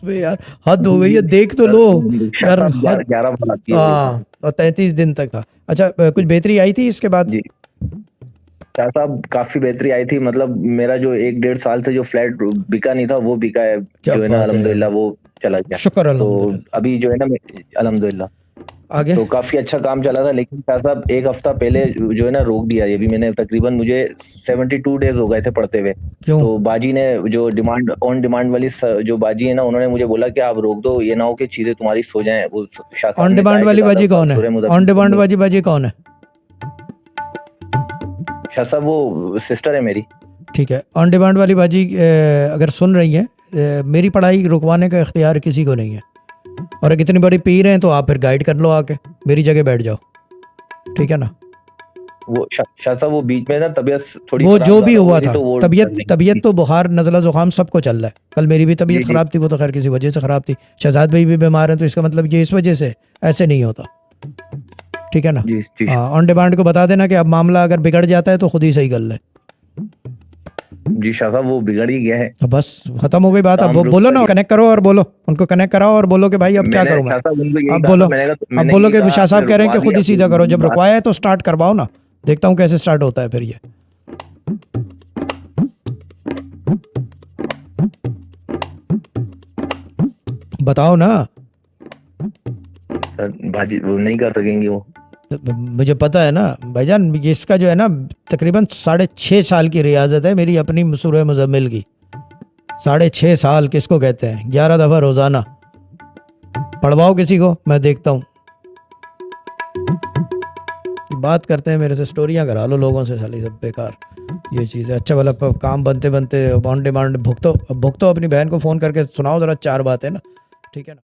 उसमें यार हद हो गई है, देख तो लो यार, हद। 11 बार आती है वो। हाँ, और 33 दिन तक था। अच्छा, कुछ बेहतरी आई थी इसके बाद? जी शाह साहब, काफी बेहतरी आई थी। मतलब मेरा जो 1-1.5 साल से जो फ्लैट बिका नहीं था वो बिका है, क्या जो है ना, बात है, अल्हम्दुलिल्लाह वो चला गया। शुक्र तो अल्हम्दुलिल्लाह। अभी जो है ना अल्हम्दुलिल्लाह, आगे? तो काफी अच्छा काम चला था। लेकिन शाह साहब, एक हफ्ता पहले जो है ना रोक दिया ये भी मैंने। तकरीबन मुझे 72 डेज हो गए थे पड़ते हुए। क्यों? तो बाजी ने जो डिमांड ऑन डिमांड वाली जो बाजी है ना, उन्होंने मुझे बोला कि आप रोक दो, ये ना हो कि चीजें तुम्हारी सो जाएं। वो शाह साहब ऑन ने कहा डिमांड है कि वाली ज्यादा बाजी कौन है? सूरह ऑन मुज़म्मिल डिमांड पढ़नी। वाली बाजी कौन है? शाह साहब वो सिस्टर है मेरी। ठीक है, ऑन डिमांड वाली बाजी अगर सुन रही हैं, मेरी पढ़ाई रुकवाने का इख्तियार किसी को नहीं है। और अगर इतनी बड़ी पी रहे हैं तो आप फिर गाइड कर लो आके, मेरी जगह बैठ जाओ, ठीक है ना? वो शाह साहब, वो बीच में ना तबीयत थोड़ी वो खराब जो भी ज्यादा हो हुआ गई थी, था, तो वो कर तबीयत लेंगे। तबीयत तो बुखार नज़ला ज़ुकाम सबको चल रहा है। कल मेरी भी जी तबीयत जी ख़राब थी, वो तो खैर किसी वजह से ख़राब थी। शहजाद भाई भी बीमार हैं, तो इसका मतलब ये इस वजह से ऐसे नहीं होता, ठीक है ना? जी जी हाँ, ऑन डिमांड को बता देना कि अब मामला अगर बिगड़ जाता है तो खुद ही सही कर ले। जी शाह साहब, वो बिगड़ ही गया है। तो बस खत्म हो गई बात। अब काम रुक बोलो कर ना, गया। कनेक्ट करो और बोलो, उनको कनेक्ट कराओ और बोलो कि भाई अब क्या मैंने करूं मैं। शाह साहब उनको यही अब कहा था, बोलो, अब मैंने बोलो यही कि कहा, शाह आपने साहब कह रहे हैं रुकवा कि खुद दिया ही सीधा करो। जब बात। रुकवाया है तो स्टार्ट करवाओ ना, देखता हूँ कैसे स्टार्ट होता है फिर ये। बताओ ना। सर भाजी वो नहीं कर सकेंगे वो। तो मुझे पता है ना भाईजान, ये इसका जो है ना तकरीबन 6.5 साल की रियाजत है मेरी अपनी सूरह मुज़म्मिल की। 6.5 साल किसको कहते हैं? 11 दफ़ा रोज़ाना पढ़वाओ किसी को, मैं देखता हूँ। बात करते हैं मेरे से, स्टोरियाँ करा लो लोगों से, साली सब बेकार ये चीज़ है। अच्छा वाला काम बनते बनते ऑन डिमांड भुगतो। अब भुगतो, अपनी बहन को फ़ोन करके सुनाओ ज़रा 4 बातें ना, ठीक है ना?